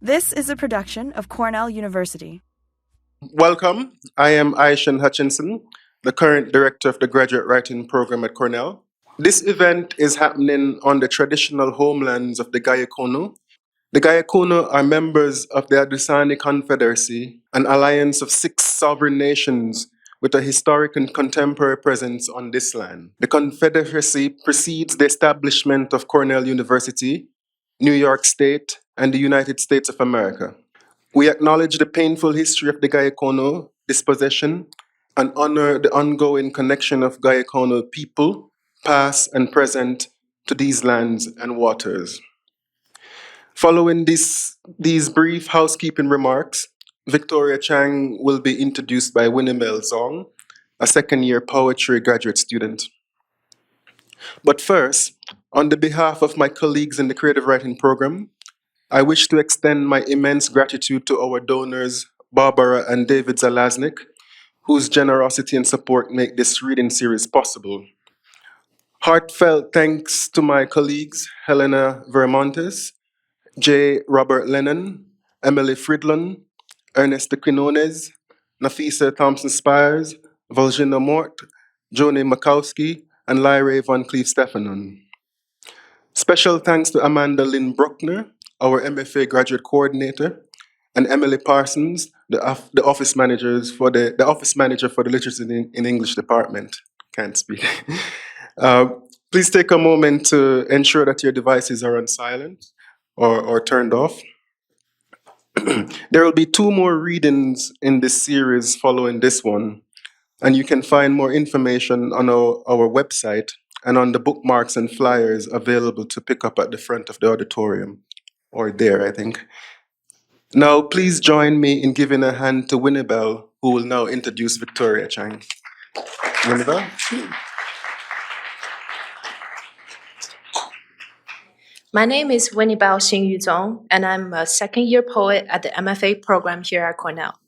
This is a production of Cornell University. Welcome. I am Aishan Hutchinson, the current director of the graduate writing program at Cornell. This event is happening on the traditional homelands of the Gayakono. The Gayakono are members of the Adusani Confederacy, an alliance of 6 sovereign nations with a historic and contemporary presence on this land. The Confederacy precedes the establishment of Cornell University, New York State, and the United States of America. We acknowledge the painful history of the Gayakono dispossession and honor the ongoing connection of Gayakono people, past and present, to these lands and waters. Following these brief housekeeping remarks, Victoria Chang will be introduced by Winnie-Mel Zong, a second-year poetry graduate student. But first, on the behalf of my colleagues in the creative writing program, I wish to extend my immense gratitude to our donors, Barbara and David Zalaznick, whose generosity and support make this reading series possible. Heartfelt thanks to my colleagues, Helena Vermontes, J. Robert Lennon, Emily Fridlon, Ernest Quinones, Nafisa Thompson-Spires, Volgina Mort, Joni Makowski, and Lyra Van Cleef-Stefanon. Special thanks to Amanda Lynn Bruckner, our MFA graduate coordinator, and Emily Parsons, the office manager for the Literacy in English department. Can't speak. Please take a moment to ensure that your devices are on silent or turned off. There will be 2 more readings in this series following this one, and you can find more information on our website and on the bookmarks and flyers available to pick up at the front of the auditorium, or there, I think. Now, please join me in giving a hand to Winnie-Bell, who will now introduce Victoria Chang. Winnie-Bell? My name is Winnie-Bell Xingyu Zong, and I'm a second-year poet at the MFA program here at Cornell.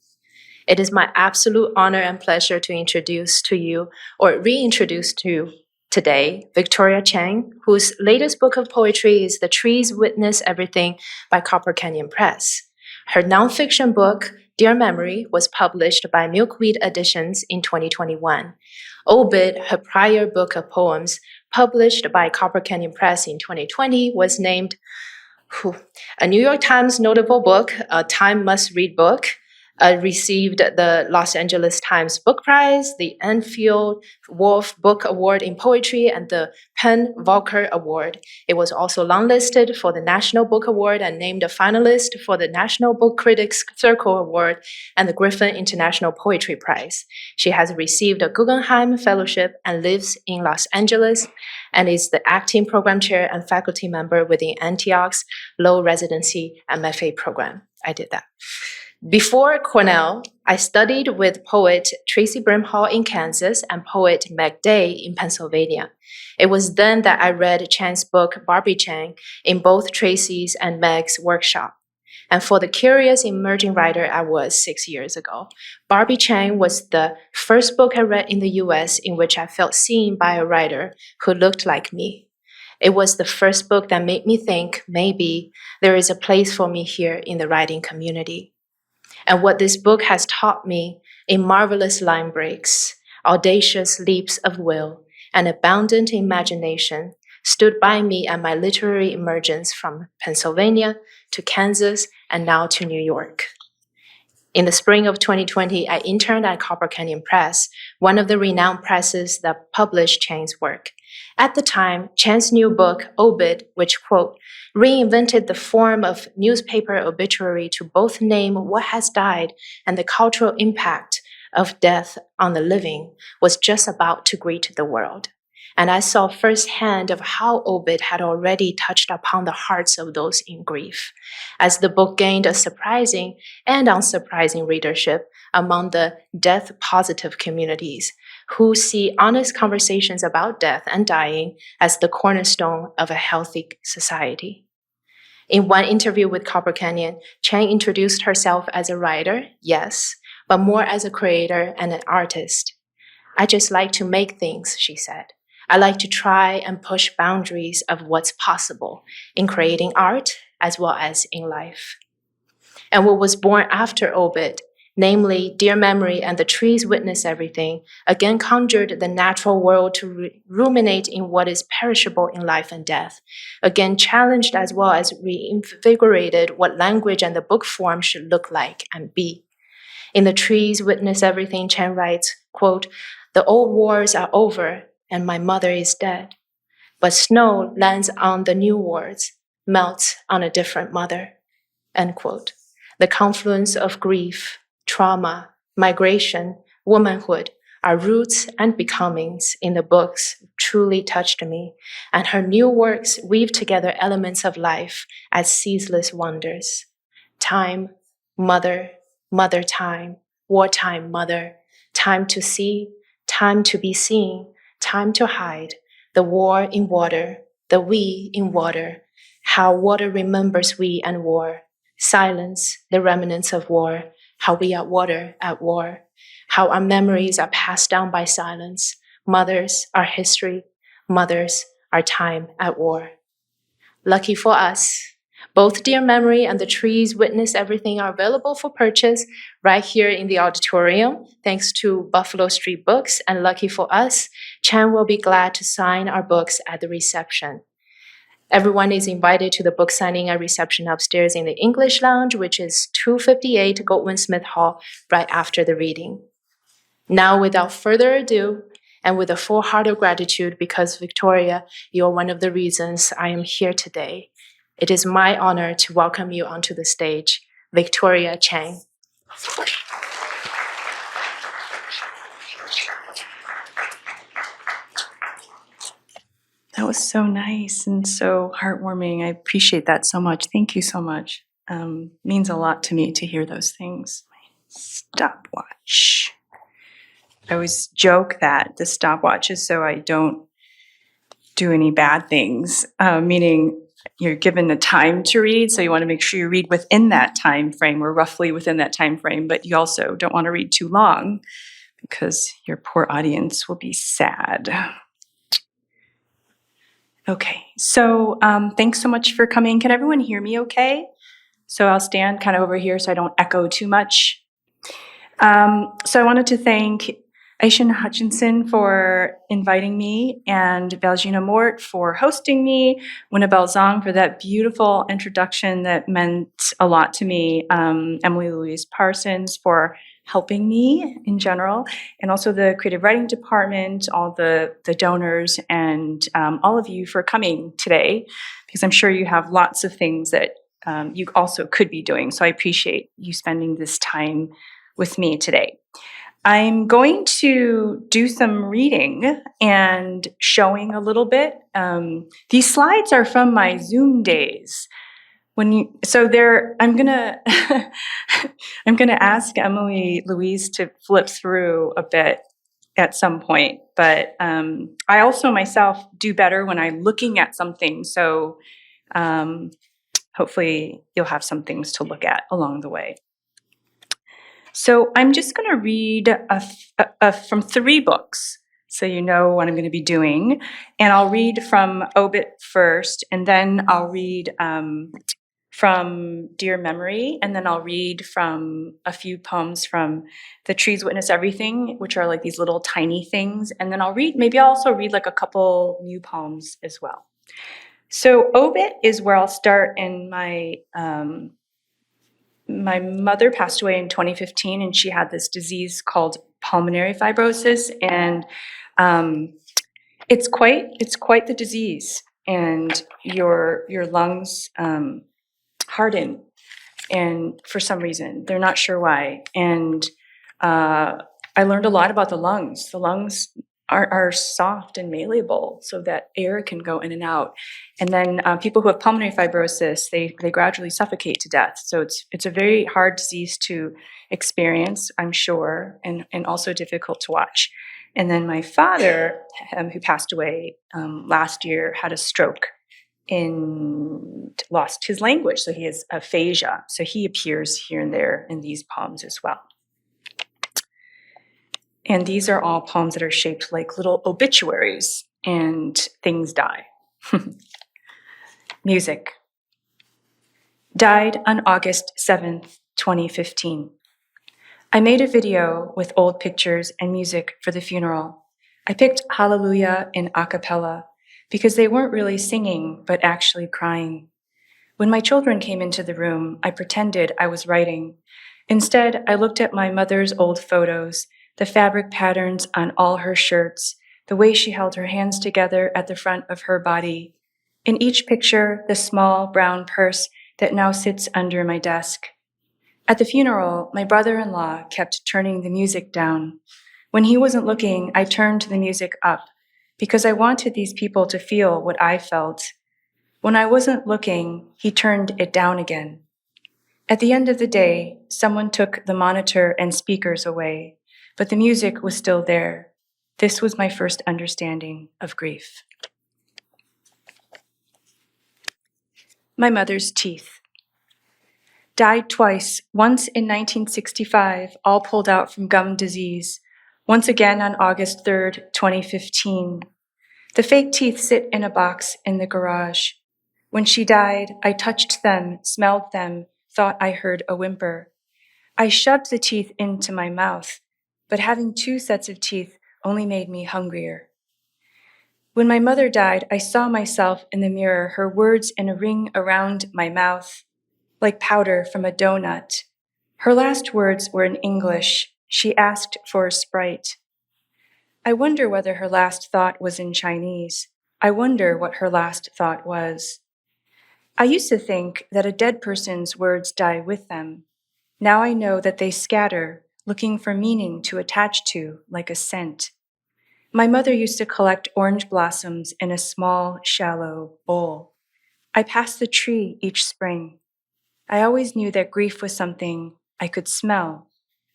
It is my absolute honor and pleasure to introduce to you, or reintroduce to you today, Victoria Chang, whose latest book of poetry is The Trees Witness Everything by Copper Canyon Press. Her nonfiction book, Dear Memory, was published by Milkweed Editions in 2021. Obit, her prior book of poems, published by Copper Canyon Press in 2020, was named a New York Times notable book, a Time Must Read book, received the Los Angeles Times Book Prize, the Enfield Wolf Book Award in Poetry, and the Penn Volker Award. It was also longlisted for the National Book Award and named a finalist for the National Book Critics Circle Award and the Griffin International Poetry Prize. She has received a Guggenheim Fellowship and lives in Los Angeles and is the acting program chair and faculty member within Antioch's Low Residency MFA program. I did that. Before Cornell, I studied with poet Tracy Brimhall in Kansas and poet Meg Day in Pennsylvania. It was then that I read Chang's book, Barbie Chang, in both Tracy's and Meg's workshop. And for the curious emerging writer I was 6 years ago, Barbie Chang was the first book I read in the US in which I felt seen by a writer who looked like me. It was the first book that made me think maybe there is a place for me here in the writing community. And what this book has taught me in marvelous line breaks, audacious leaps of will, and abundant imagination stood by me at my literary emergence from Pennsylvania to Kansas and now to New York. In the spring of 2020, I interned at Copper Canyon Press, one of the renowned presses that published Chang's work. At the time, Chang's new book, Obit, which, quote, reinvented the form of newspaper obituary to both name what has died and the cultural impact of death on the living, was just about to greet the world. And I saw firsthand of how Obit had already touched upon the hearts of those in grief, as the book gained a surprising and unsurprising readership among the death-positive communities who see honest conversations about death and dying as the cornerstone of a healthy society. In one interview with Copper Canyon, Chang introduced herself as a writer, yes, but more as a creator and an artist. I just like to make things, she said. I like to try and push boundaries of what's possible in creating art as well as in life. And what was born after Obit, namely Dear Memory and The Trees Witness Everything, again conjured the natural world to ruminate in what is perishable in life and death, again challenged as well as reinvigorated what language and the book form should look like and be. In The Trees Witness Everything, Chang writes, quote, "The old wars are over and my mother is dead, but snow lands on the new wars, melts on a different mother," end quote. The confluence of grief, trauma, migration, womanhood, our roots and becomings in the books truly touched me, and her new works weave together elements of life as ceaseless wonders. Time, mother, mother time, wartime mother, time to see, time to be seen, time to hide, the war in water, the we in water, how water remembers we and war, silence, the remnants of war, how we are water at war, how our memories are passed down by silence, mothers, our history, mothers, our time at war. Lucky for us, both Dear Memory and The Trees Witness Everything are available for purchase right here in the auditorium, thanks to Buffalo Street Books, and lucky for us, Chang will be glad to sign our books at the reception. Everyone is invited to the book signing and reception upstairs in the English Lounge, which is 258 Goldwin Smith Hall, right after the reading. Now, without further ado, and with a full heart of gratitude because, Victoria, you're one of the reasons I am here today, it is my honor to welcome you onto the stage, Victoria Chang. That was so nice and so heartwarming. I appreciate that so much. Thank you so much. Means a lot to me to hear those things. Stopwatch. I always joke that the stopwatch is so I don't do any bad things, meaning you're given a time to read, so you want to make sure you read within that time frame or roughly within that time frame, but you also don't want to read too long because your poor audience will be sad. Okay, so thanks so much for coming. Can everyone hear me okay? So I'll stand kind of over here so I don't echo too much. So I wanted to thank Aishin Hutchinson for inviting me, and Valgina Mort for hosting me, Winnabelle Zong for that beautiful introduction that meant a lot to me, Emily Louise Parsons for helping me in general, and also the creative writing department, all the donors, and all of you for coming today, because I'm sure you have lots of things that you also could be doing. So I appreciate you spending this time with me today. I'm going to do some reading and showing a little bit. These slides are from my Zoom days. I'm gonna I'm gonna ask Emily Louise to flip through a bit at some point, but I also myself do better when I'm looking at something. So hopefully you'll have some things to look at along the way. So I'm just going to read from 3 books, so you know what I'm going to be doing. And I'll read from Obit first, and then I'll read from Dear Memory, and then I'll read from a few poems from The Trees Witness Everything, which are like these little tiny things. And then I'll also read like a couple new poems as well. So Obit is where I'll start in my... My mother passed away in 2015, and she had this disease called pulmonary fibrosis, and it's quite the disease, and your lungs harden, and for some reason they're not sure why. And I learned a lot about the lungs. The lungs are soft and malleable so that air can go in and out. And then people who have pulmonary fibrosis, they gradually suffocate to death. So it's a very hard disease to experience, I'm sure, and also difficult to watch. And then my father, who passed away last year, had a stroke and lost his language. So he has aphasia. So he appears here and there in these poems as well. And these are all poems that are shaped like little obituaries, and things die. Music. died on August 7th, 2015. I made a video with old pictures and music for the funeral. I picked Hallelujah in a cappella because they weren't really singing, but actually crying. When my children came into the room, I pretended I was writing. Instead, I looked at my mother's old photos, the fabric patterns on all her shirts, the way she held her hands together at the front of her body. In each picture, the small brown purse that now sits under my desk. At the funeral, my brother-in-law kept turning the music down. When he wasn't looking, I turned the music up because I wanted these people to feel what I felt. When I wasn't looking, he turned it down again. At the end of the day, someone took the monitor and speakers away, but the music was still there. This was my first understanding of grief. My mother's teeth. Died twice, once in 1965, all pulled out from gum disease, once again on August 3rd, 2015. The fake teeth sit in a box in the garage. When she died, I touched them, smelled them, thought I heard a whimper. I shoved the teeth into my mouth, but having two sets of teeth only made me hungrier. When my mother died, I saw myself in the mirror, her words in a ring around my mouth, like powder from a donut. Her last words were in English. She asked for a Sprite. I wonder whether her last thought was in Chinese. I wonder what her last thought was. I used to think that a dead person's words die with them. Now I know that they scatter, looking for meaning to attach to, like a scent. My mother used to collect orange blossoms in a small, shallow bowl. I passed the tree each spring. I always knew that grief was something I could smell,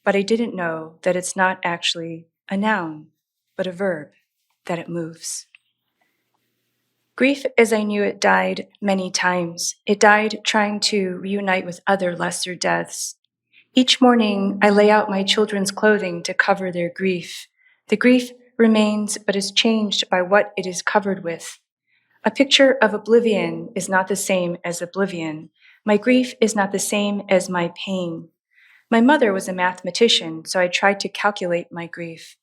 but I didn't know that it's not actually a noun, but a verb, that it moves. Grief as I knew it died many times. It died trying to reunite with other lesser deaths. Each morning, I lay out my children's clothing to cover their grief. The grief remains, but is changed by what it is covered with. A picture of oblivion is not the same as oblivion. My grief is not the same as my pain. My mother was a mathematician, so I tried to calculate my grief.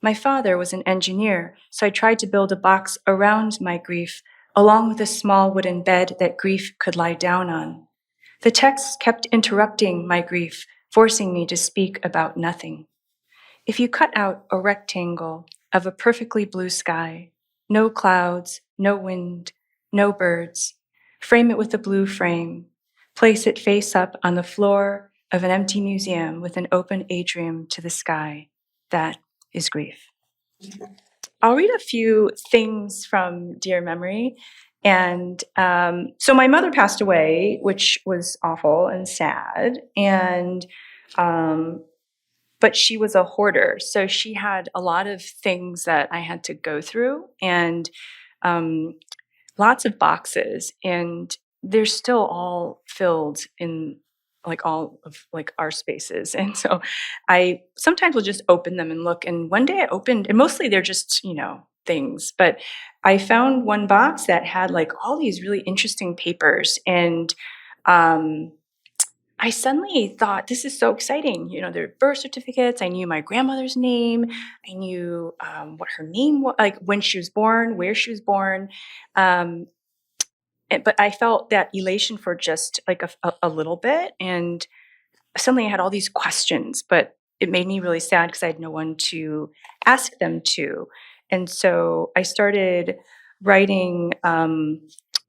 My father was an engineer, so I tried to build a box around my grief, along with a small wooden bed that grief could lie down on. The texts kept interrupting my grief, forcing me to speak about nothing. If you cut out a rectangle of a perfectly blue sky, no clouds, no wind, no birds, frame it with a blue frame, place it face up on the floor of an empty museum with an open atrium to the sky, that is grief. I'll read a few things from Dear Memory. And so my mother passed away, which was awful and sad. And but she was a hoarder, so she had a lot of things that I had to go through, and lots of boxes, and they're still all filled in like all of like our spaces. And so I sometimes will just open them and look, and one day I opened, and mostly they're just, things, but I found one box that had like all these really interesting papers, and I suddenly thought, this is so exciting. There are birth certificates. I knew my grandmother's name. I knew what her name was, like when she was born, where she was born. But I felt that elation for just like a little bit. And suddenly I had all these questions, but it made me really sad because I had no one to ask them to. And so I started writing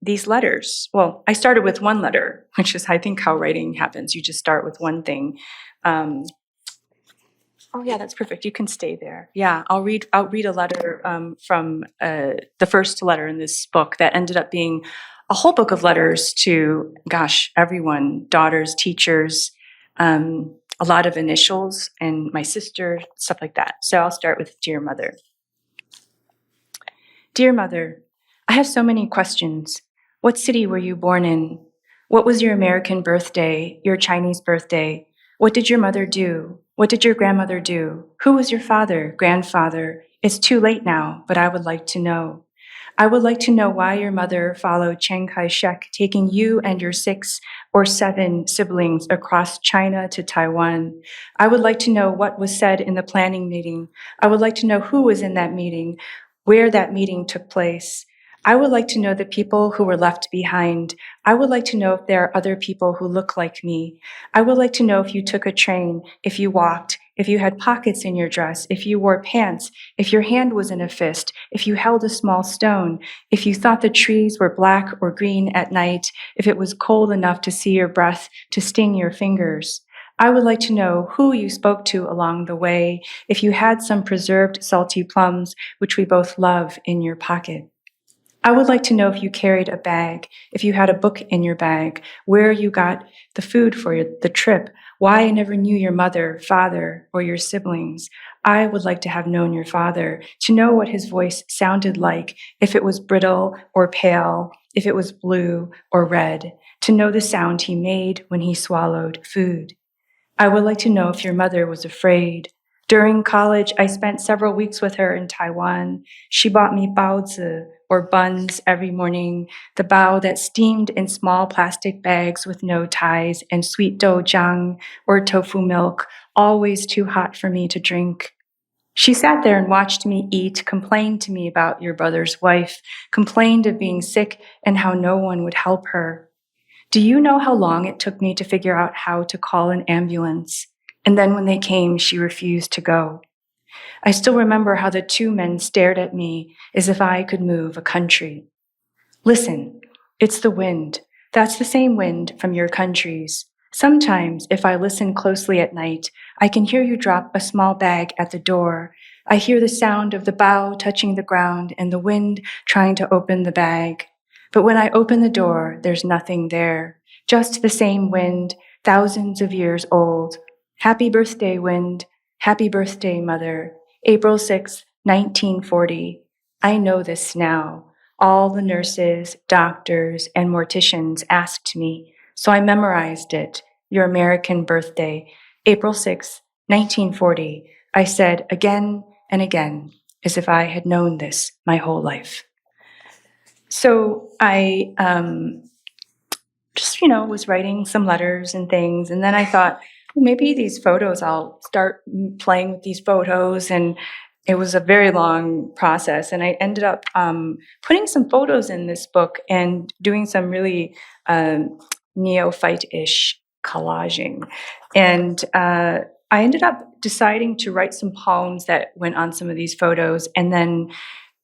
these letters. Well, I started with one letter, which is, I think, how writing happens. You just start with one thing. Oh yeah, that's perfect. You can stay there. Yeah, I'll read a letter from the first letter in this book that ended up being a whole book of letters to, everyone, daughters, teachers, a lot of initials, and my sister, stuff like that. So I'll start with Dear Mother. Dear Mother, I have so many questions. What city were you born in? What was your American birthday, your Chinese birthday? What did your mother do? What did your grandmother do? Who was your father, grandfather? It's too late now, but I would like to know. I would like to know why your mother followed Chiang Kai-shek, taking you and your 6 or 7 siblings across China to Taiwan. I would like to know what was said in the planning meeting. I would like to know who was in that meeting, where that meeting took place. I would like to know the people who were left behind. I would like to know if there are other people who look like me. I would like to know if you took a train, if you walked, if you had pockets in your dress, if you wore pants, if your hand was in a fist, if you held a small stone, if you thought the trees were black or green at night, if it was cold enough to see your breath, to sting your fingers. I would like to know who you spoke to along the way, if you had some preserved salty plums, which we both love, in your pocket. I would like to know if you carried a bag, if you had a book in your bag, where you got the food for the trip, why I never knew your mother, father, or your siblings. I would like to have known your father, to know what his voice sounded like, if it was brittle or pale, if it was blue or red, to know the sound he made when he swallowed food. I would like to know if your mother was afraid. During college, I spent several weeks with her in Taiwan. She bought me baozi, or buns, every morning, the bao that steamed in small plastic bags with no ties, and sweet doujiang, or tofu milk, always too hot for me to drink. She sat there and watched me eat, complained to me about your brother's wife, complained of being sick and how no one would help her. Do you know how long it took me to figure out how to call an ambulance? And then when they came, she refused to go. I still remember how the 2 men stared at me as if I could move a country. Listen, it's the wind. That's the same wind from your countries. Sometimes, if I listen closely at night, I can hear you drop a small bag at the door. I hear the sound of the bough touching the ground and the wind trying to open the bag. But when I open the door, there's nothing there. Just the same wind, thousands of years old. Happy birthday, wind. Happy birthday, mother. April 6, 1940. I know this now. All the nurses, doctors, and morticians asked me, so I memorized it. Your American birthday, April 6, 1940. I said again and again, as if I had known this my whole life. So I just, was writing some letters and things. And then I thought, well, maybe these photos, I'll start playing with these photos. And it was a very long process. And I ended up putting some photos in this book and doing some really neophyte-ish collaging. And I ended up deciding to write some poems that went on some of these photos. And then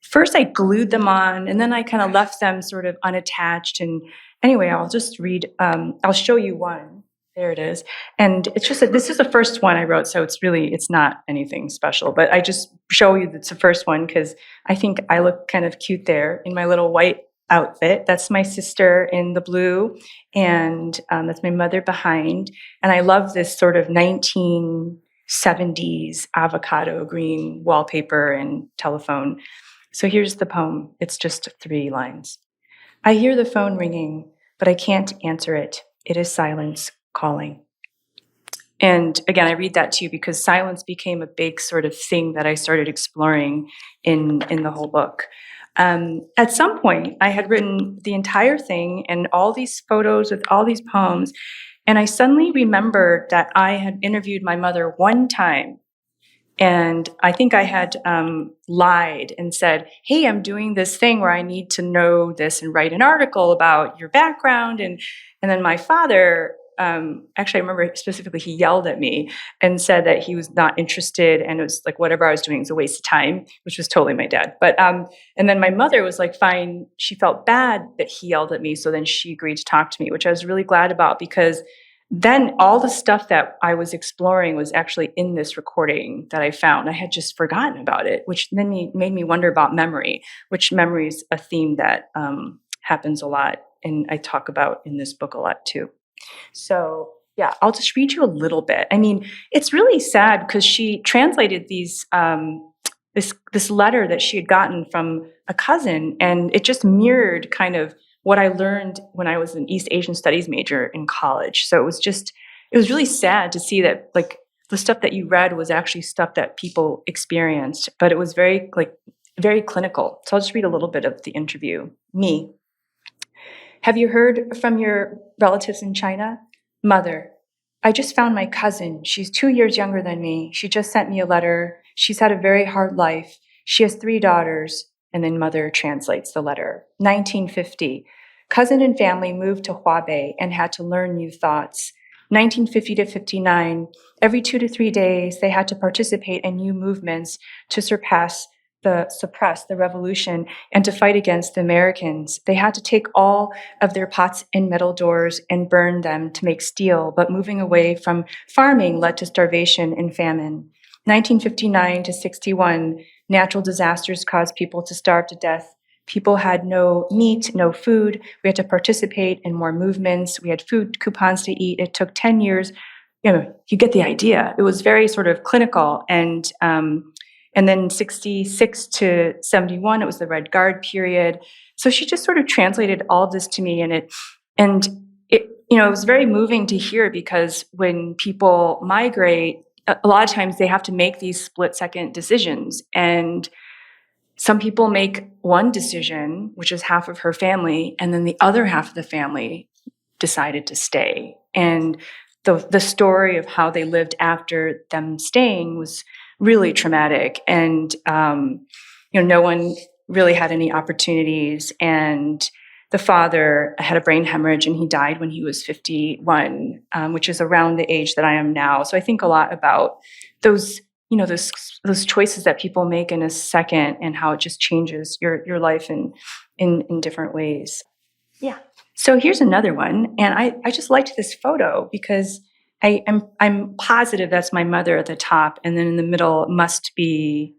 first I glued them on, and then I kind of left them sort of unattached. And anyway, I'll just read, I'll show you one. There it is. And it's just that this is the first one I wrote, so it's not anything special, but I just show you it's the first one because I think I look kind of cute there in my little white outfit. That's my sister in the blue, and that's my mother behind. And I love this sort of 1970s avocado green wallpaper and telephone. So here's the poem. It's just 3 lines. I hear the phone ringing, but I can't answer it. It is silence calling. And again, I read that to you because silence became a big sort of thing that I started exploring in the whole book. At some point, I had written the entire thing and all these photos with all these poems, and I suddenly remembered that I had interviewed my mother one time. And I think I had lied and said, hey, I'm doing this thing where I need to know this and write an article about your background. And then my father, actually, I remember specifically, he yelled at me and said that he was not interested. And it was like, whatever I was doing was a waste of time, which was totally my dad. But, and then my mother was like, fine. She felt bad that he yelled at me. So then she agreed to talk to me, which I was really glad about because then all the stuff that I was exploring was actually in this recording that I found. I had just forgotten about it, which then made me wonder about memory, which memory is a theme that happens a lot and I talk about in this book a lot too. So yeah, I'll just read you a little bit. I mean, it's really sad because she translated these this letter that she had gotten from a cousin, and it just mirrored kind of what I learned when I was an East Asian Studies major in college. So it was really sad to see that like the stuff that you read was actually stuff that people experienced, but it was very like very clinical. So I'll just read a little bit of the interview. Me. Have you heard from your relatives in China? Mother. I just found my cousin. She's 2 years younger than me. She just sent me a letter. She's had a very hard life. She has 3 daughters. And then mother translates the letter. 1950. Cousin and family moved to Hubei and had to learn new thoughts. 1950 to 59. Every 2 to 3 days, they had to participate in new movements to suppress the revolution and to fight against the Americans. They had to take all of their pots and metal doors and burn them to make steel, but moving away from farming led to starvation and famine. 1959 to 61, natural disasters caused people to starve to death. People had no meat, no food. We had to participate in more movements. We had food coupons to eat. It took 10 years. You get the idea. It was very sort of clinical. And then 66 to 71, it was the Red Guard period. So she just sort of translated all of this to me, and it was very moving to hear, because when people migrate, a lot of times they have to make these split-second decisions. And some people make one decision, which is half of her family, and then the other half of the family decided to stay. And the story of how they lived after them staying was really traumatic. And, no one really had any opportunities. And the father had a brain hemorrhage, and he died when he was 51, which is around the age that I am now. So I think a lot about those choices that people make in a second, and how it just changes your life in different ways. Yeah. So here's another one. And I just liked this photo because I'm positive that's my mother at the top, and then in the middle must be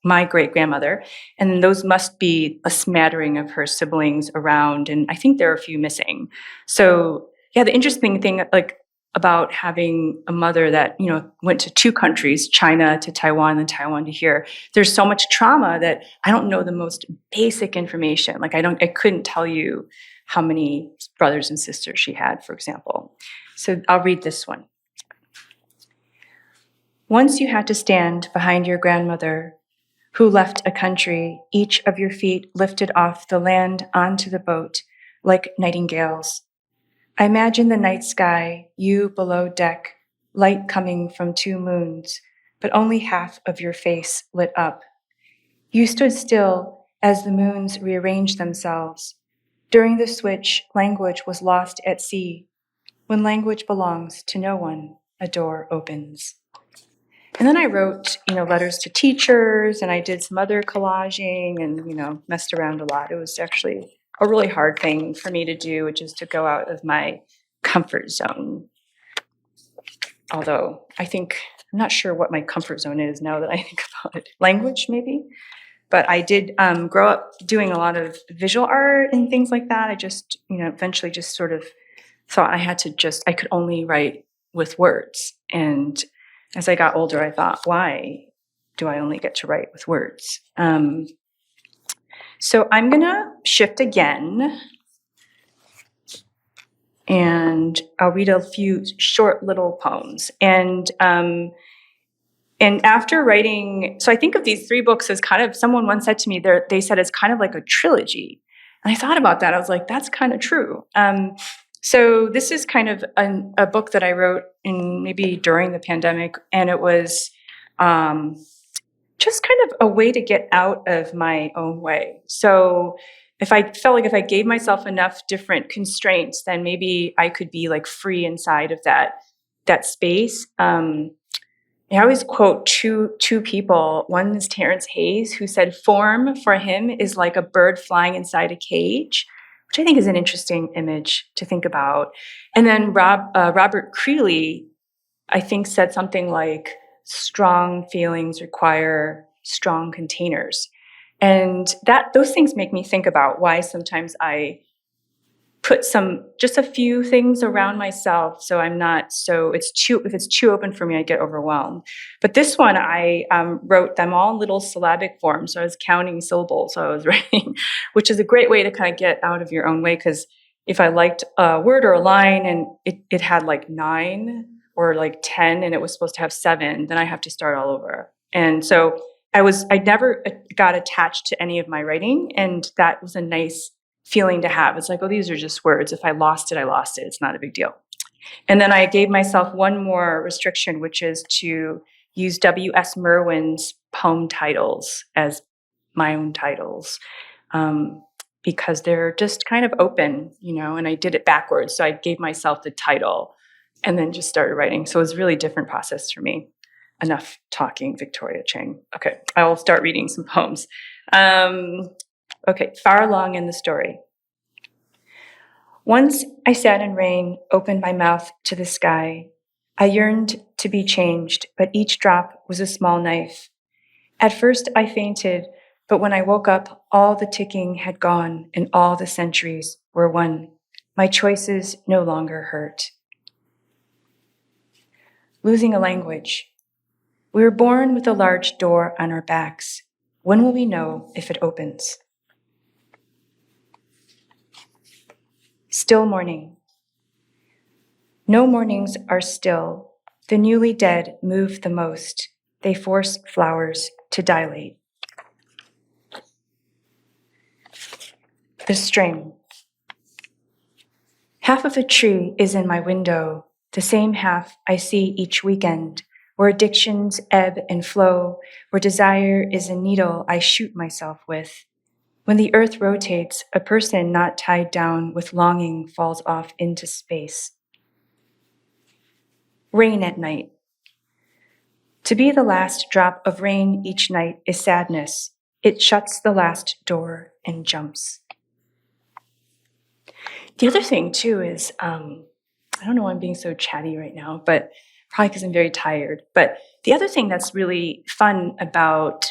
my great-grandmother, and then those must be a smattering of her siblings around, and I think there are a few missing. So yeah, the interesting thing about having a mother that went to 2 countries, China to Taiwan and Taiwan to here, there's so much trauma that I don't know the most basic information. I couldn't tell you how many brothers and sisters she had, for example. So I'll read this one. Once you had to stand behind your grandmother, who left a country, each of your feet lifted off the land onto the boat, like nightingales. I imagine the night sky, you below deck, light coming from 2 moons, but only half of your face lit up. You stood still as the moons rearranged themselves. During the switch, language was lost at sea. When language belongs to no one, a door opens. And then I wrote, letters to teachers, and I did some other collaging and, messed around a lot. It was actually a really hard thing for me to do, which is to go out of my comfort zone. Although I'm not sure what my comfort zone is now that I think about it. Language, maybe? But I did grow up doing a lot of visual art and things like that. I just, eventually just sort of thought I could only write with words. And as I got older, I thought, why do I only get to write with words? So I'm going to shift again, and I'll read a few short little poems. And after writing, so I think of these 3 books as kind of, someone once said to me, they said it's kind of like a trilogy. And I thought about that. I was like, that's kind of true. So this is kind of a book that I wrote maybe during the pandemic, and it was just kind of a way to get out of my own way. So if I felt like if I gave myself enough different constraints, then maybe I could be free inside of that space. I always quote two people. One is Terrence Hayes, who said form for him is like a bird flying inside a cage, which I think is an interesting image to think about. And then Robert Creeley, I think, said something like, strong feelings require strong containers. And those things make me think about why sometimes I put just a few things around myself, so I'm not if it's too open for me, I get overwhelmed. But this one, I wrote them all in little syllabic form, so I was counting syllables, so I was writing, which is a great way to kind of get out of your own way, because if I liked a word or a line and it had 9 or 10 and it was supposed to have 7, then I have to start all over. And so I never got attached to any of my writing, and that was a nice feeling to have. It's like, oh, these are just words. If I lost it, I lost it. It's not a big deal. And then I gave myself one more restriction, which is to use W.S. Merwin's poem titles as my own titles, because they're just kind of open, and I did it backwards. So I gave myself the title and then just started writing. So it was a really different process for me. Enough talking, Victoria Chang. Okay, I will start reading some poems. Okay, far along in the story. Once I sat in rain, opened my mouth to the sky. I yearned to be changed, but each drop was a small knife. At first I fainted, but when I woke up, all the ticking had gone and all the centuries were won. My choices no longer hurt. Losing a language. We were born with a large door on our backs. When will we know if it opens? Still morning. No mornings are still. The newly dead move the most. They force flowers to dilate. The string. Half of a tree is in my window, the same half I see each weekend, where addictions ebb and flow, where desire is a needle I shoot myself with. When the earth rotates, a person not tied down with longing falls off into space. Rain at night. To be the last drop of rain each night is sadness. It shuts the last door and jumps. The other thing, too, is, I don't know why I'm being so chatty right now, but probably because I'm very tired. But the other thing that's really fun about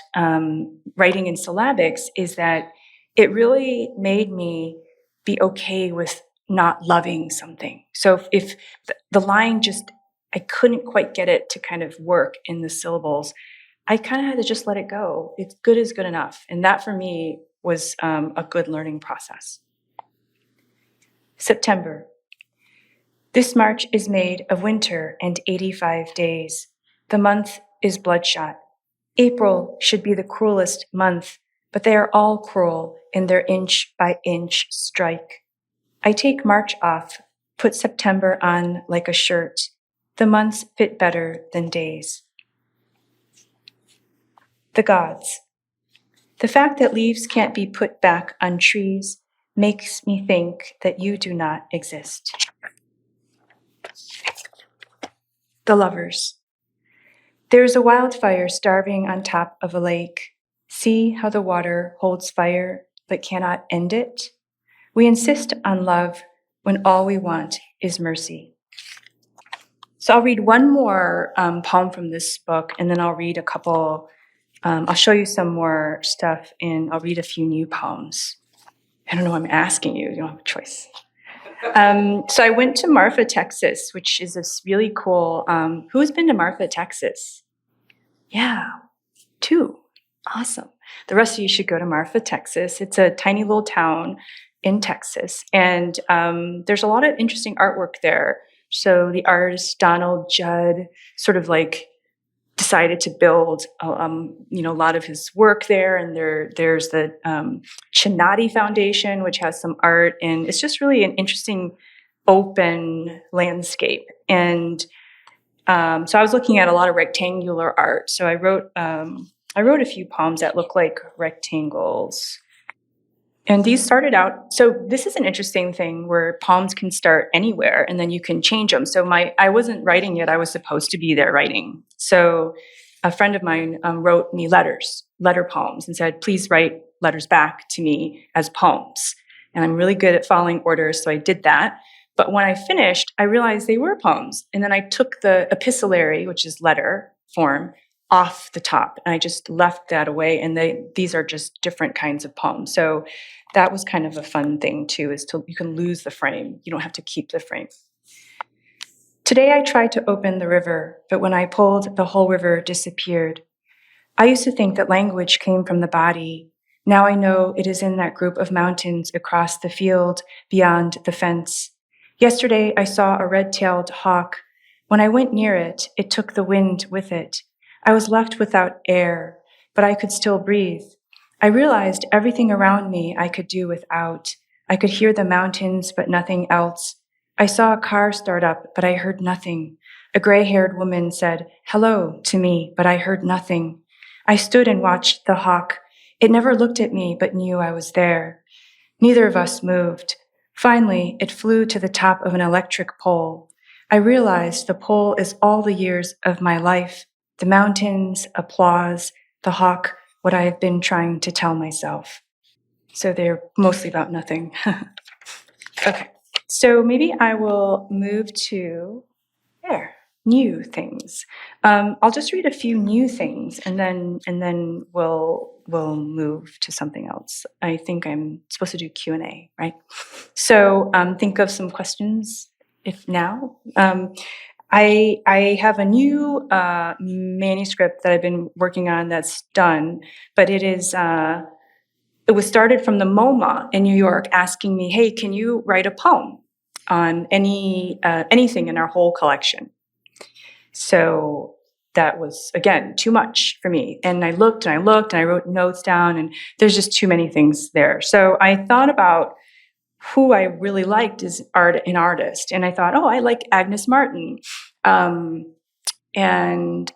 writing in syllabics is that it really made me be okay with not loving something. So if the line just, I couldn't quite get it to kind of work in the syllables, I kind of had to just let it go. It's good is good enough. And that for me was a good learning process. September. This March is made of winter and 85 days. The month is bloodshot. April should be the cruelest month, but they are all cruel in their inch by inch strike. I take March off, put September on like a shirt. The months fit better than days. The gods. The fact that leaves can't be put back on trees makes me think that you do not exist. The lovers. There is a wildfire starving on top of a lake. See how the water holds fire but cannot end it? We insist on love when all we want is mercy. So I'll read one more poem from this book, and then I'll read a couple, I'll show you some more stuff, and I'll read a few new poems. I don't know, I'm asking you, you don't have a choice. So I went to Marfa, Texas, which is this really cool, who's been to Marfa, Texas? Yeah, 2. Awesome. The rest of you should go to Marfa, Texas. It's a tiny little town in Texas, and there's a lot of interesting artwork there. So the artist Donald Judd sort of like decided to build, a lot of his work there. And there's the Chinati Foundation, which has some art, and it's just really an interesting open landscape. And so I was looking at a lot of rectangular art. So I wrote a few poems that look like rectangles. And these started out, so this is an interesting thing where poems can start anywhere and then you can change them. So I wasn't writing yet, I was supposed to be there writing. So a friend of mine wrote me letter poems, and said, please write letters back to me as poems. And I'm really good at following orders, so I did that. But when I finished, I realized they were poems. And then I took the epistolary, which is letter form, off the top, and I just left that away, and these are just different kinds of poems. So that was kind of a fun thing too, is you can lose the frame. You don't have to keep the frame. Today I tried to open the river, but when I pulled, the whole river disappeared. I used to think that language came from the body. Now I know it is in that group of mountains across the field beyond the fence. Yesterday I saw a red-tailed hawk. When I went near it, it took the wind with it. I was left without air, but I could still breathe. I realized everything around me I could do without. I could hear the mountains, but nothing else. I saw a car start up, but I heard nothing. A gray-haired woman said, "Hello," to me, but I heard nothing. I stood and watched the hawk. It never looked at me, but knew I was there. Neither of us moved. Finally, it flew to the top of an electric pole. I realized the pole is all the years of my life, the mountains, applause, the hawk, what I have been trying to tell myself. So they're mostly about nothing. Okay, so maybe I will move to new things. I'll just read a few new things, and then we'll move to something else. I think I'm supposed to do Q&A, right? So think of some questions. If now, I have a new manuscript that I've been working on that's done, but it is. It was started from the MoMA in New York asking me, hey, can you write a poem on anything in our whole collection? So that was, again, too much for me. And I looked and I looked and I wrote notes down, and there's just too many things there. So I thought about who I really liked as an artist. And I thought, oh, I like Agnes Martin. And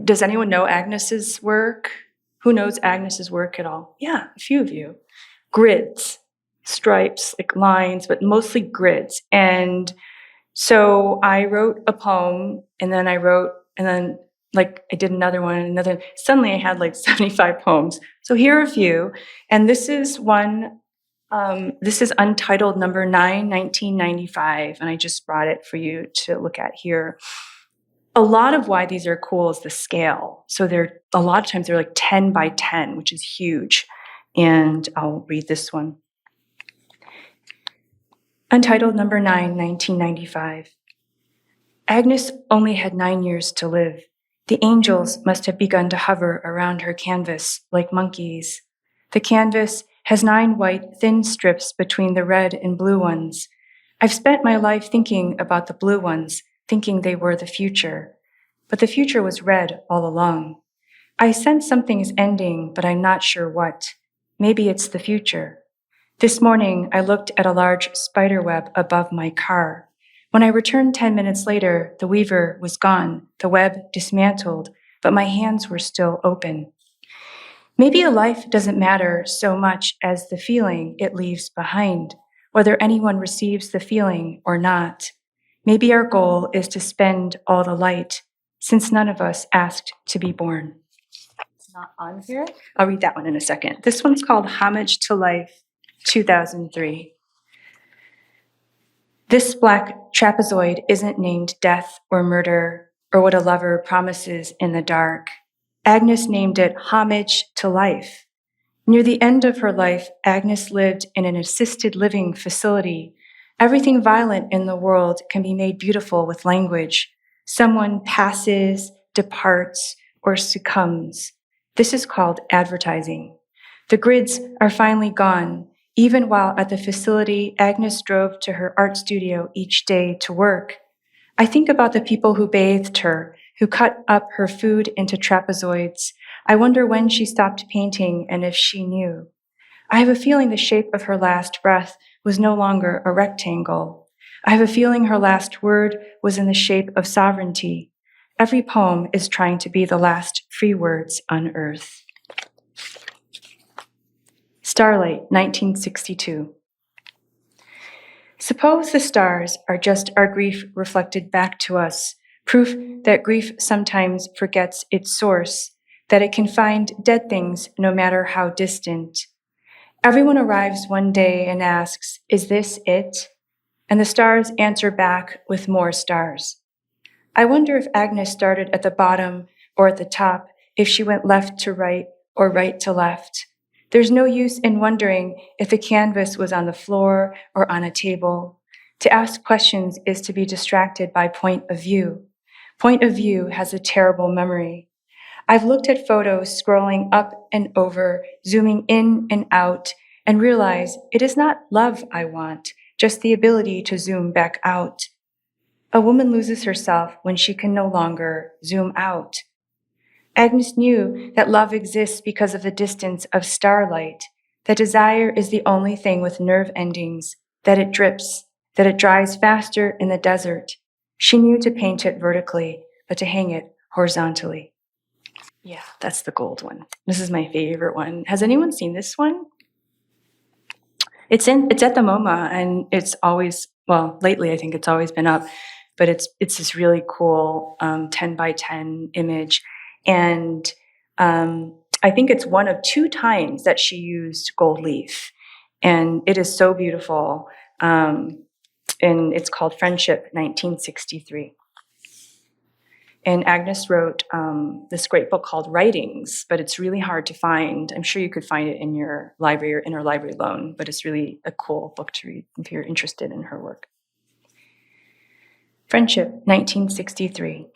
does anyone know Agnes's work? Who knows Agnes's work at all? Yeah, a few of you. Grids, stripes, like lines, but mostly grids. And so I wrote a poem, and then like I did another one, and another. Suddenly I had like 75 poems. So here are a few. And this is one, this is Untitled number 9, 1995. And I just brought it for you to look at here. A lot of why these are cool is the scale. So a lot of times they're like 10 by 10, which is huge. And I'll read this one. Untitled number 9, 1995. Agnes only had 9 years to live. The angels must have begun to hover around her canvas like monkeys. The canvas has 9 white, thin strips between the red and blue ones. I've spent my life thinking about the blue ones, thinking they were the future. But the future was red all along. I sense something is ending, but I'm not sure what. Maybe it's the future. This morning, I looked at a large spider web above my car. When I returned 10 minutes later, the weaver was gone, the web dismantled, but my hands were still open. Maybe a life doesn't matter so much as the feeling it leaves behind, whether anyone receives the feeling or not. Maybe our goal is to spend all the light, since none of us asked to be born. It's not on here. I'll read that one in a second. This one's called Homage to Life, 2003. This black trapezoid isn't named death or murder or what a lover promises in the dark. Agnes named it Homage to Life. Near the end of her life, Agnes lived in an assisted living facility. Everything violent in the world can be made beautiful with language. Someone passes, departs, or succumbs. This is called advertising. The grids are finally gone. Even while at the facility, Agnes drove to her art studio each day to work. I think about the people who bathed her, who cut up her food into trapezoids. I wonder when she stopped painting and if she knew. I have a feeling the shape of her last breath was no longer a rectangle. I have a feeling her last word was in the shape of sovereignty. Every poem is trying to be the last free words on earth. Starlight, 1962. Suppose the stars are just our grief reflected back to us, proof that grief sometimes forgets its source, that it can find dead things no matter how distant. Everyone arrives one day and asks, "Is this it?" And the stars answer back with more stars. I wonder if Agnes started at the bottom or at the top, if she went left to right or right to left. There's no use in wondering if the canvas was on the floor or on a table. To ask questions is to be distracted by point of view. Point of view has a terrible memory. I've looked at photos scrolling up and over, zooming in and out, and realize it is not love I want, just the ability to zoom back out. A woman loses herself when she can no longer zoom out. Agnes knew that love exists because of the distance of starlight, that desire is the only thing with nerve endings, that it drips, that it dries faster in the desert. She knew to paint it vertically, but to hang it horizontally. Yeah, that's the gold one. This is my favorite one. Has anyone seen this one? It's at the MoMA, and it's always, well, lately I think it's always been up, but it's this really cool 10 by 10 image. And I think it's one of 2 times that she used gold leaf. And it is so beautiful. And it's called Friendship 1963. And Agnes wrote this great book called Writings, but it's really hard to find. I'm sure you could find it in your library or interlibrary loan, but it's really a cool book to read if you're interested in her work. Friendship, 1963.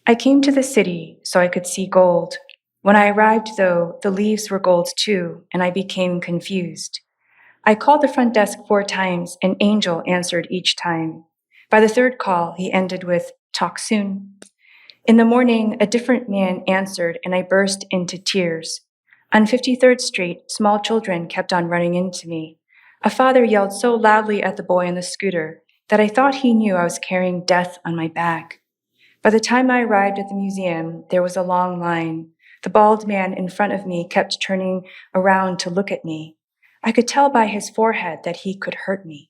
I came to the city so I could see gold. When I arrived, though, the leaves were gold too, and I became confused. I called the front desk 4 times, and Angel answered each time. By the 3rd call, he ended with, "Talk soon." In the morning, a different man answered, and I burst into tears. On 53rd Street, small children kept on running into me. A father yelled so loudly at the boy on the scooter that I thought he knew I was carrying death on my back. By the time I arrived at the museum, there was a long line. The bald man in front of me kept turning around to look at me. I could tell by his forehead that he could hurt me.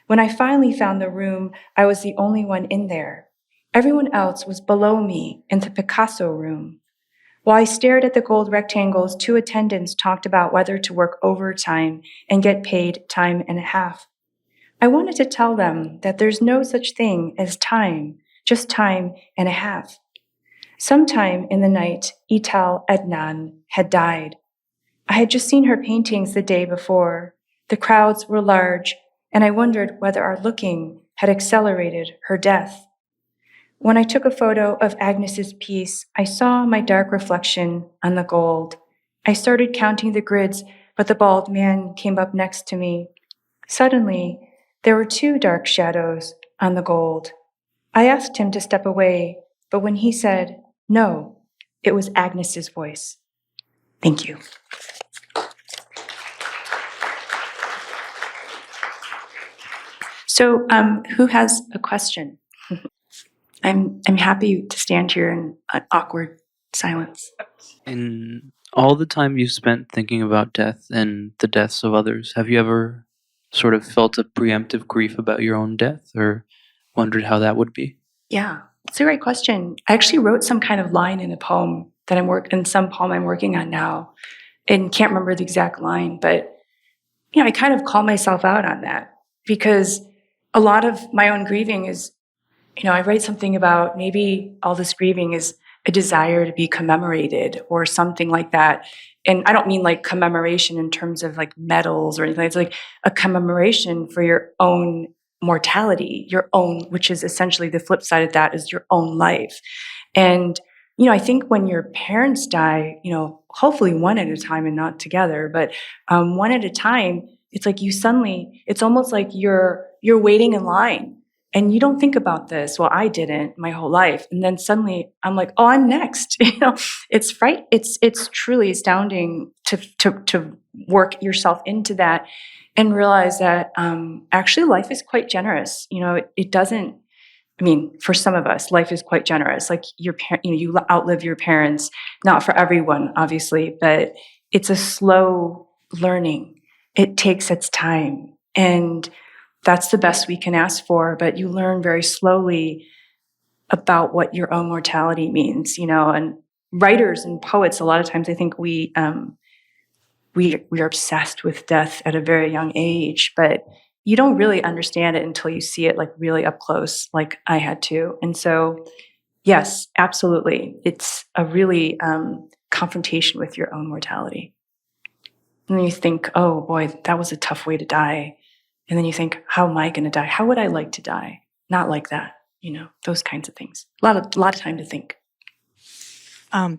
When I finally found the room, I was the only one in there. Everyone else was below me in the Picasso room. While I stared at the gold rectangles, 2 attendants talked about whether to work overtime and get paid time and a half. I wanted to tell them that there's no such thing as time, just time and a half. Sometime in the night, Ital Adnan had died. I had just seen her paintings the day before. The crowds were large, and I wondered whether our looking had accelerated her death. When I took a photo of Agnes's piece, I saw my dark reflection on the gold. I started counting the grids, but the bald man came up next to me. Suddenly, there were 2 dark shadows on the gold. I asked him to step away, but when he said no, it was Agnes's voice. Thank you. So, who has a question? I'm happy to stand here in an awkward silence. In all the time you spent thinking about death and the deaths of others, have you ever sort of felt a preemptive grief about your own death or wondered how that would be? Yeah, it's a great question. I actually wrote some kind of line in a poem that I'm working on now, and can't remember the exact line, but I kind of call myself out on that because a lot of my own grieving is, I write something about maybe all this grieving is a desire to be commemorated or something like that. And I don't mean like commemoration in terms of like medals or anything. It's like a commemoration for your own mortality, your own, which is essentially the flip side of that is your own life. And, I think when your parents die, hopefully one at a time and not together, but one at a time, it's like it's almost like you're waiting in line. And you don't think about this. Well, I didn't my whole life. And then suddenly I'm like, oh, I'm next. It's truly astounding to work yourself into that and realize that actually life is quite generous. It doesn't, for some of us, life is quite generous. Like you outlive your parents, not for everyone, obviously, but it's a slow learning. It takes its time. And that's the best we can ask for, but you learn very slowly about what your own mortality means, and writers and poets, a lot of times I think we are obsessed with death at a very young age, but you don't really understand it until you see it like really up close, like I had to. And so, yes, absolutely. It's a really confrontation with your own mortality. And then you think, oh boy, that was a tough way to die. And then you think, how am I going to die? How would I like to die? Not like that, those kinds of things. A lot of time to think.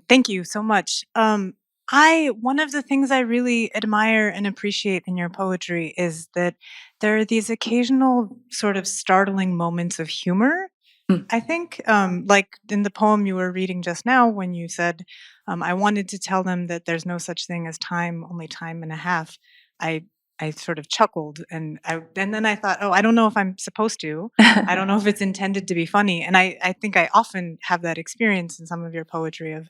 Thank you so much. One of the things I really admire and appreciate in your poetry is that there are these occasional sort of startling moments of humor I think, like in the poem you were reading just now, when you said, I wanted to tell them that there's no such thing as time, only time and a half. I I sort of chuckled, and then I thought, oh, I don't know if I'm supposed to. I don't know if it's intended to be funny. And I think I often have that experience in some of your poetry of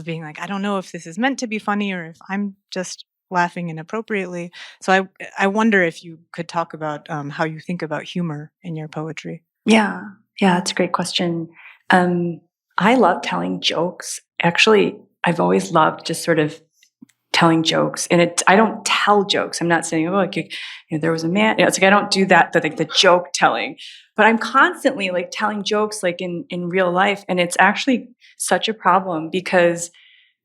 being like, I don't know if this is meant to be funny or if I'm just laughing inappropriately. So I wonder if you could talk about how you think about humor in your poetry. Yeah, that's a great question. I love telling jokes. Actually, I've always loved just sort of telling jokes, and I don't tell jokes. I'm not saying, oh, like, there was a man. It's like I don't do that, the joke telling. But I'm constantly like telling jokes, like in real life, and it's actually such a problem because,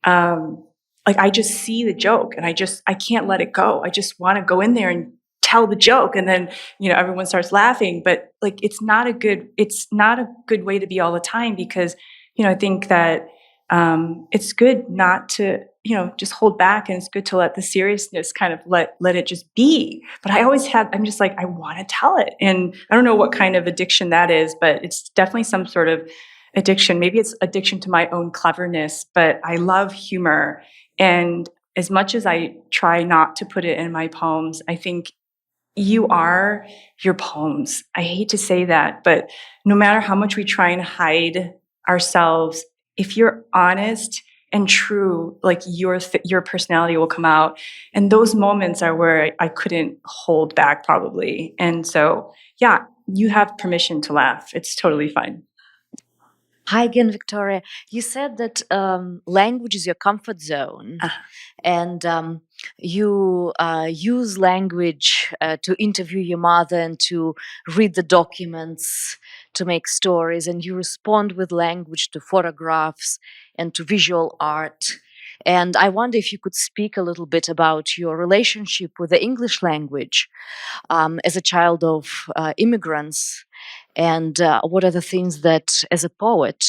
like, I just see the joke, and I can't let it go. I just want to go in there and tell the joke, and then everyone starts laughing. But like, it's not a good way to be all the time, because I think that it's good not to just hold back, and it's good to let the seriousness kind of let it just be. But I'm just like, I want to tell it, and I don't know what kind of addiction that is, but it's definitely some sort of addiction. Maybe it's addiction to my own cleverness, but I love humor. And as much as I try not to put it in my poems, I think you are your poems. I hate to say that, but no matter how much we try and hide ourselves, if you're honest and true, like your personality will come out. And those moments are where I couldn't hold back, probably. And so, yeah, you have permission to laugh. It's totally fine. Hi again, Victoria. You said that language is your comfort zone, and you use language to interview your mother and to read the documents, to make stories, and you respond with language to photographs and to visual art. And I wonder if you could speak a little bit about your relationship with the English language as a child of immigrants. And what are the things that, as a poet,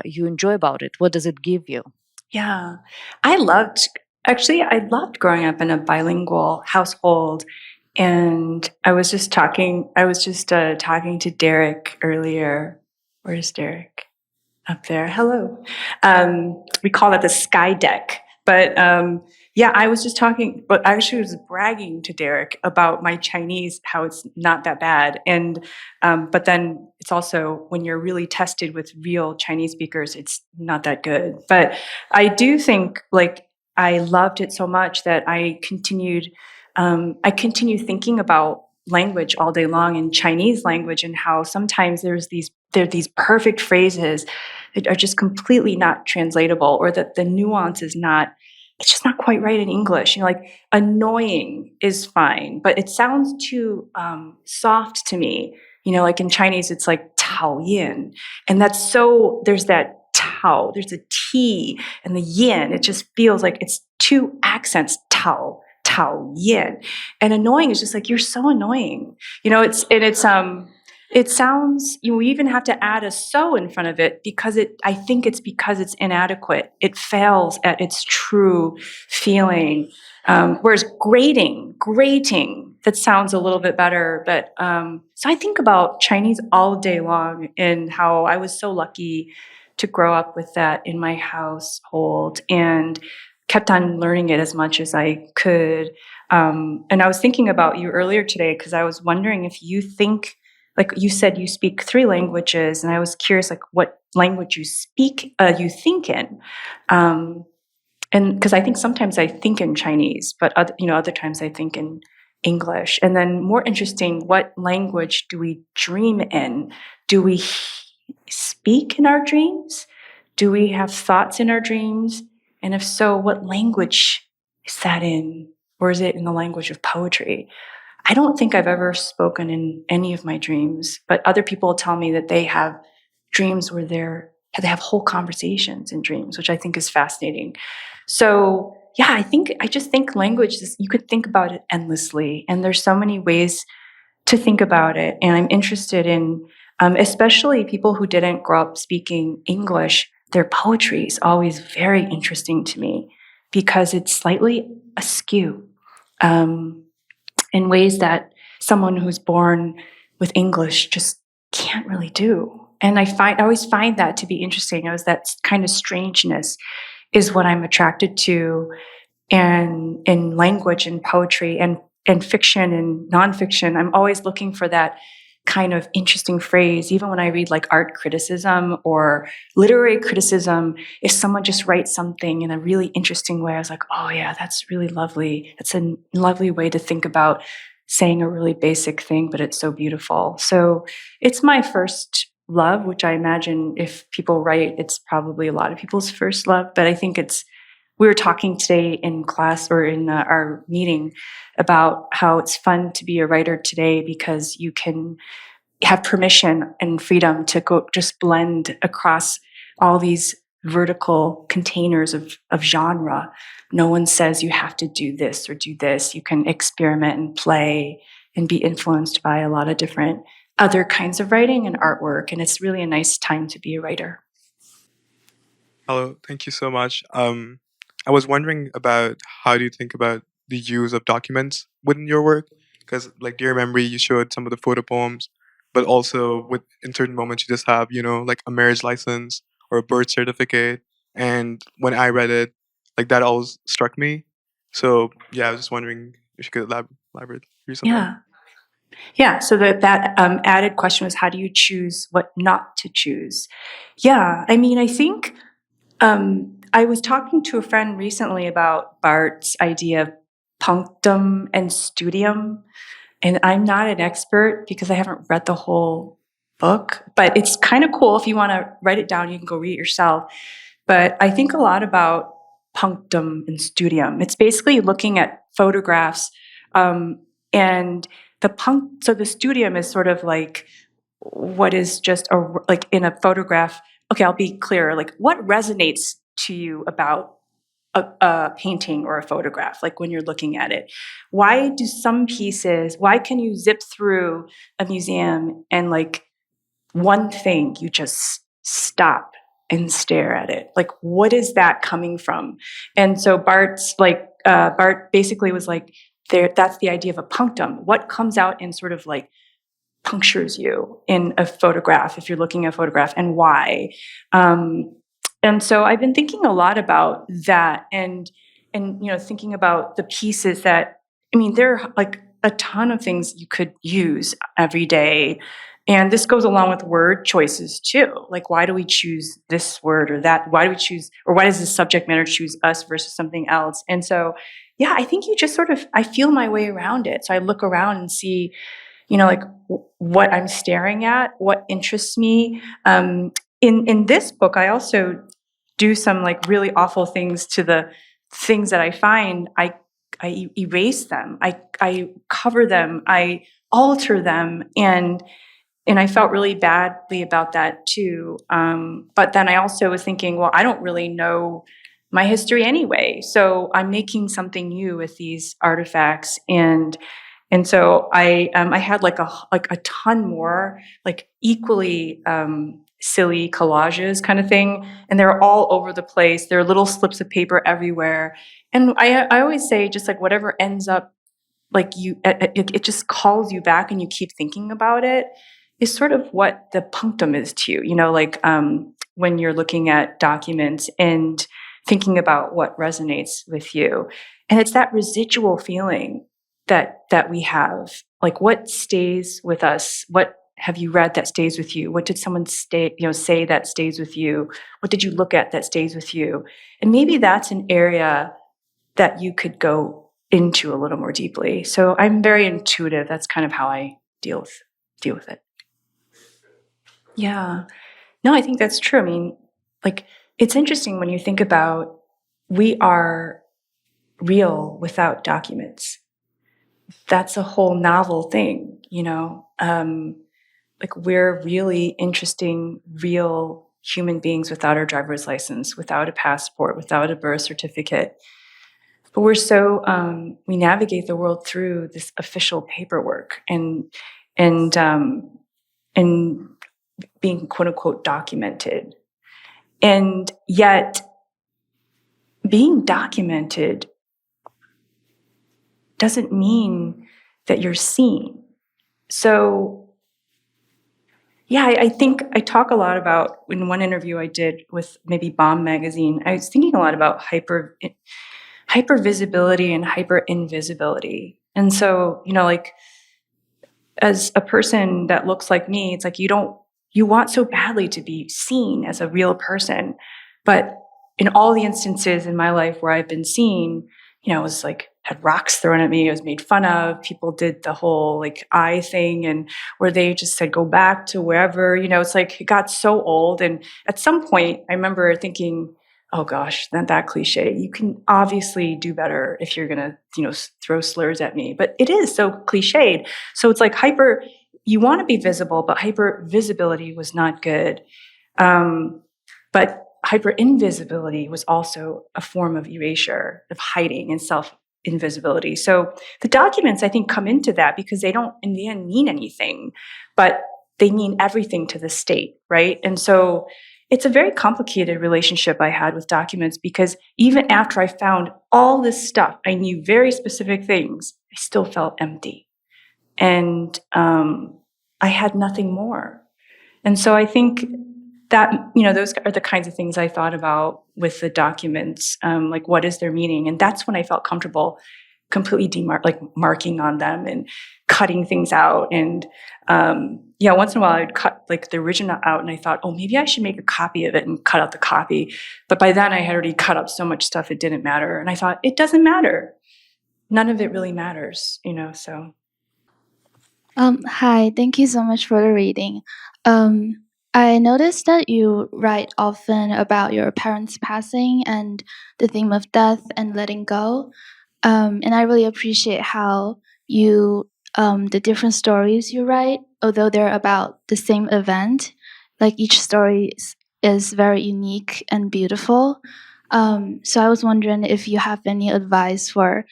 you enjoy about it? What does it give you? Yeah, I loved growing up in a bilingual household. And I was just talking to Derek earlier. Where's Derek? Up there. Hello. We call that the sky deck. But yeah, I was just talking, but I actually was bragging to Derek about my Chinese, how it's not that bad. And but then it's also, when you're really tested with real Chinese speakers, it's not that good. But I do think, like, I loved it so much that I continue thinking about language all day long, in Chinese language, and how sometimes there are these perfect phrases that are just completely not translatable, or that the nuance is not, it's just not quite right in English. Like, annoying is fine, but it sounds too soft to me. Like in Chinese, it's like tao yin. And there's that tao, there's a T and the yin. It just feels like it's two accents, tao yin. And annoying is just like, you're so annoying. It sounds, we even have to add a so in front of it, because I think it's because it's inadequate. It fails at its true feeling. Whereas grating, that sounds a little bit better. But so I think about Chinese all day long, and how I was so lucky to grow up with that in my household, and kept on learning it as much as I could. And I was thinking about you earlier today, because I was wondering if you think, like you said, you speak 3 languages, and I was curious, like, what language you think in. And because I think sometimes I think in Chinese, but other times I think in English. And then, more interesting, what language do we dream in? Do we speak in our dreams? Do we have thoughts in our dreams? And if so, what language is that in? Or is it in the language of poetry? I don't think I've ever spoken in any of my dreams, but other people tell me that they have dreams where they have whole conversations in dreams, which I think is fascinating. So yeah, I just think language is, you could think about it endlessly, and there's so many ways to think about it. And I'm interested in, especially people who didn't grow up speaking English, their poetry is always very interesting to me, because it's slightly askew. In ways that someone who's born with English just can't really do. And I always find that to be interesting. That kind of strangeness is what I'm attracted to, and in language and poetry and fiction and nonfiction. I'm always looking for that kind of interesting phrase. Even when I read like art criticism or literary criticism, if someone just writes something in a really interesting way, I was like, oh yeah, that's really lovely. That's a lovely way to think about saying a really basic thing, but it's so beautiful. So it's my first love, which I imagine if people write, it's probably a lot of people's first love. But I think we were talking today in class or in our meeting about how it's fun to be a writer today because you can have permission and freedom to go just blend across all these vertical containers of genre. No one says you have to do this or do this. You can experiment and play and be influenced by a lot of different other kinds of writing and artwork. And it's really a nice time to be a writer. Hello, thank you so much. I was wondering about how do you think about the use of documents within your work? Because, like Dear Memory, you showed some of the photo poems, but also in certain moments you just have, like a marriage license or a birth certificate. And when I read it, like that always struck me. So yeah, I was just wondering if you could elaborate something. Yeah. So that added question was, how do you choose what not to choose? Yeah. I mean, I think I was talking to a friend recently about Barth's idea of punctum and studium, and I'm not an expert because I haven't read the whole book, but it's kind of cool. If you want to write it down, you can go read it yourself. But I think a lot about punctum and studium. It's basically looking at photographs, and so the studium is sort of like what is just like in a photograph. Okay, I'll be clear. Like, what resonates to you about a painting or a photograph? Like when you're looking at it, why can you zip through a museum and like one thing you just stop and stare at it? Like, what is that coming from? And so Barth basically was like, that's the idea of a punctum. What comes out and sort of like punctures you in a photograph, if you're looking at a photograph, and why. And so I've been thinking a lot about that, and thinking about the pieces that, I mean, there are like a ton of things you could use every day. And this goes along with word choices too. Like, why do we choose this word or that? Why does the subject matter choose us versus something else? And so, yeah, I think you just I feel my way around it. So I look around and see, like what I'm staring at, what interests me. In this book, I also do some like really awful things to the things that I find. I erase them. I cover them. I alter them, and I felt really badly about that too. But then I also was thinking, well, I don't really know my history anyway, so I'm making something new with these artifacts, and so I had like a ton more like equally silly collages kind of thing, and they're all over the place. There are little slips of paper everywhere, and I always say, just like whatever ends up like it just calls you back, and you keep thinking about it, is sort of what the punctum is to you. Like when you're looking at documents and thinking about what resonates with you, and it's that residual feeling that we have. Like, what stays with us? What have you read that stays with you? What did someone say that stays with you? What did you look at that stays with you? And maybe that's an area that you could go into a little more deeply. So I'm very intuitive. That's kind of how I deal with it. Yeah. No, I think that's true. I mean, like, it's interesting when you think about, we are real without documents. That's a whole novel thing, like, we're really interesting, real human beings without our driver's license, without a passport, without a birth certificate. But we navigate the world through this official paperwork and being quote unquote documented. And yet being documented doesn't mean that you're seen. So Yeah, I think I talk a lot about, in one interview I did with maybe Bomb magazine, I was thinking a lot about hyper visibility and hyper invisibility. And so, like, as a person that looks like me, it's like you want so badly to be seen as a real person. But in all the instances in my life where I've been seen, it was like had rocks thrown at me, I was made fun of, people did the whole like eye thing, and where they just said, go back to wherever, it's like it got so old. And at some point I remember thinking, oh gosh, that cliche. You can obviously do better if you're gonna, throw slurs at me. But it is so cliched. So it's like you want to be visible, but hyper visibility was not good. But hyper invisibility was also a form of erasure, of hiding and self invisibility. So the documents, I think, come into that because they don't, in the end, mean anything, but they mean everything to the state, right? And so it's a very complicated relationship I had with documents, because even after I found all this stuff, I knew very specific things, I still felt empty. And I had nothing more. And so I think that, those are the kinds of things I thought about with the documents, like what is their meaning? And that's when I felt comfortable completely marking on them and cutting things out. And once in a while I'd cut like the original out, and I thought, oh, maybe I should make a copy of it and cut out the copy. But by then I had already cut up so much stuff it didn't matter. And I thought, it doesn't matter. None of it really matters, so. Hi, thank you so much for the reading. I noticed that you write often about your parents passing and the theme of death and letting go. And I really appreciate how the different stories you write, although they're about the same event, like each story is very unique and beautiful. So I was wondering if you have any advice for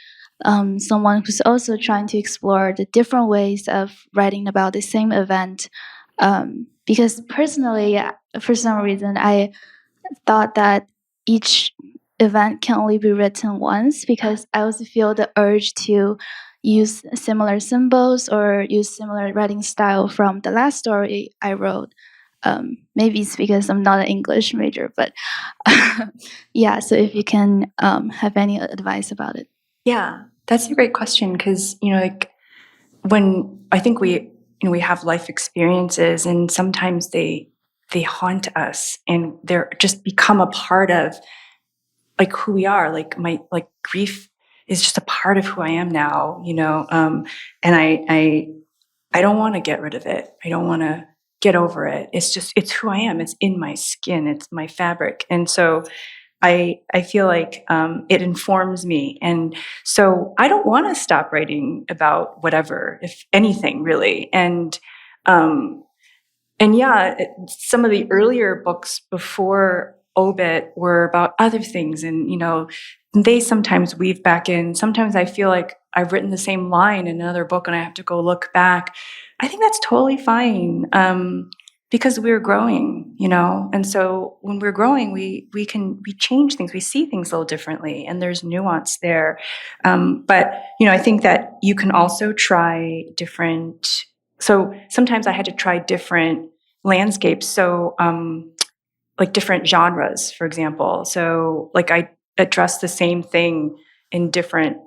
someone who's also trying to explore the different ways of writing about the same event. Because personally, for some reason, I thought that each event can only be written once, because I also feel the urge to use similar symbols or use similar writing style from the last story I wrote. Maybe it's because I'm not an English major, but yeah, so if you can have any advice about it. Yeah, that's a great question, because, like when I think we have life experiences, and sometimes they haunt us, and they're just become a part of like who we are. Like like grief is just a part of who I am now, and I don't want to get rid of it. I don't want to get over it. It's who I am. It's in my skin. It's my fabric. And so I feel like it informs me. And so I don't want to stop writing about whatever, if anything, really. And yeah, some of the earlier books before Obit were about other things. And, they sometimes weave back in. Sometimes I feel like I've written the same line in another book and I have to go look back. I think that's totally fine. Because we're growing, and so when we're growing, we change things, we see things a little differently, and there's nuance there. But I think that you can also try different. So sometimes I had to try different landscapes. So like different genres, for example. So like I addressed the same thing in different.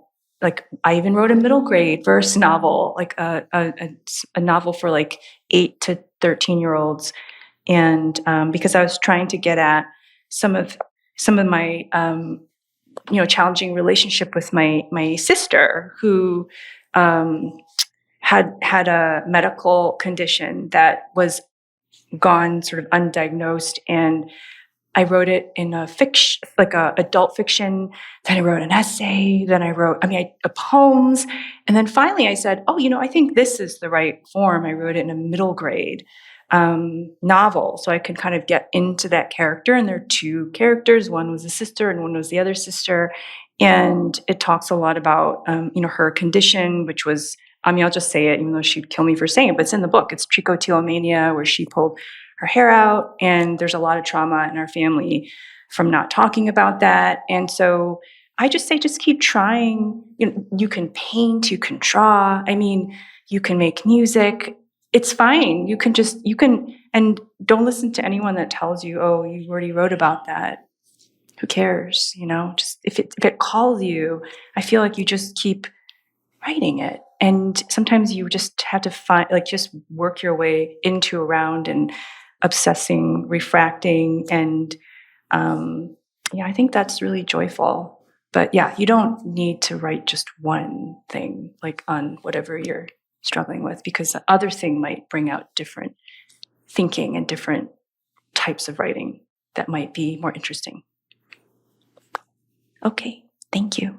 Like I even wrote a middle grade verse novel, like a novel for like 8 to 13-year-olds, and because I was trying to get at some of my challenging relationship with my sister, who had a medical condition that was gone sort of undiagnosed, and I wrote it in a fiction, like a adult fiction. Then I wrote an essay. Then I wrote, poems. And then finally I said, oh, I think this is the right form. I wrote it in a middle grade novel, so I could kind of get into that character. And there are 2 characters. One was a sister and one was the other sister. And it talks a lot about, her condition, which was, I'll just say it, even though she'd kill me for saying it, but it's in the book. It's trichotillomania, where she pulled her hair out, and there's a lot of trauma in our family from not talking about that. And so I just say, just keep trying. You can paint, you can draw. You can make music. it's fine. You can, and don't listen to anyone that tells you, oh, you already wrote about that. Who cares? Just if it calls you, I feel like you just keep writing it. And sometimes you just have to just work your way into, around, and obsessing, refracting. And I think that's really joyful. But yeah, you don't need to write just one thing, like on whatever you're struggling with, because the other thing might bring out different thinking and different types of writing that might be more interesting. Okay, thank you.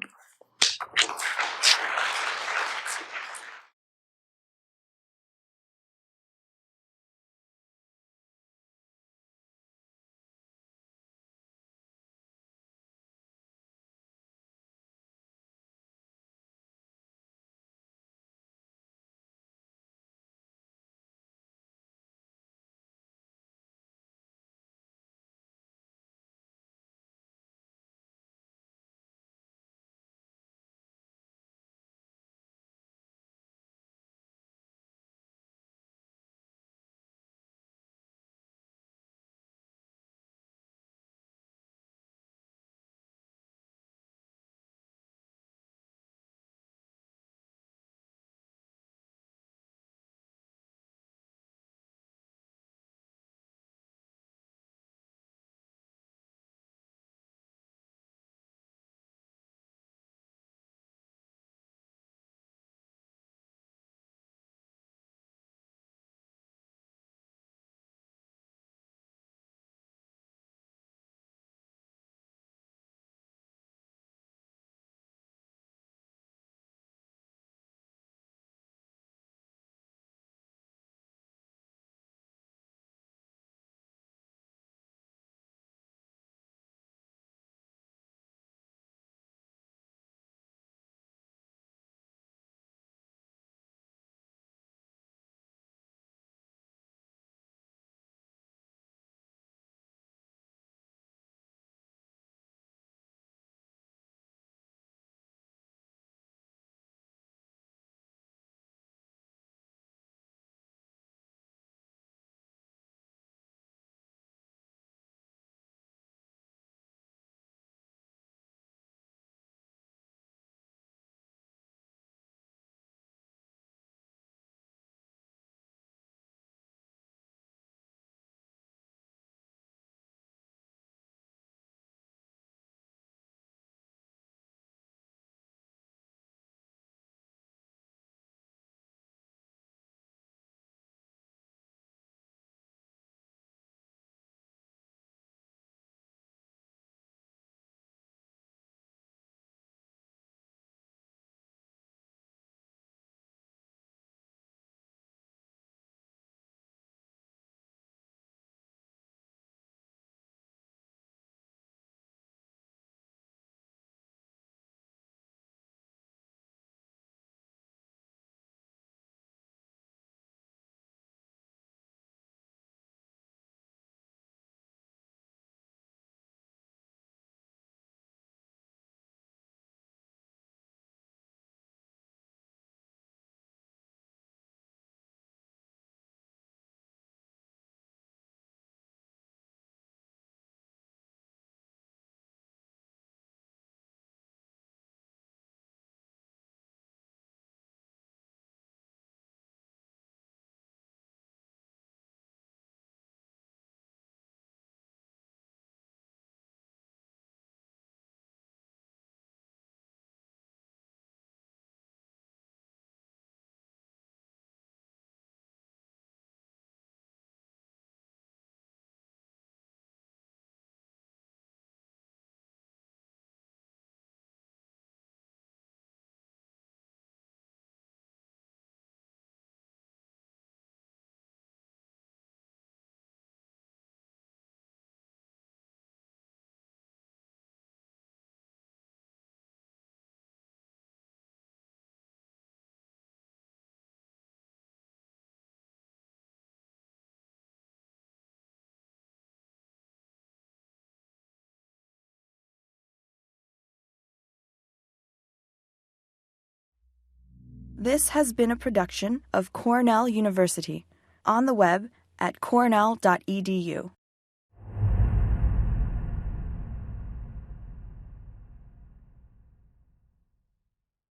This has been a production of Cornell University, on the web at cornell.edu.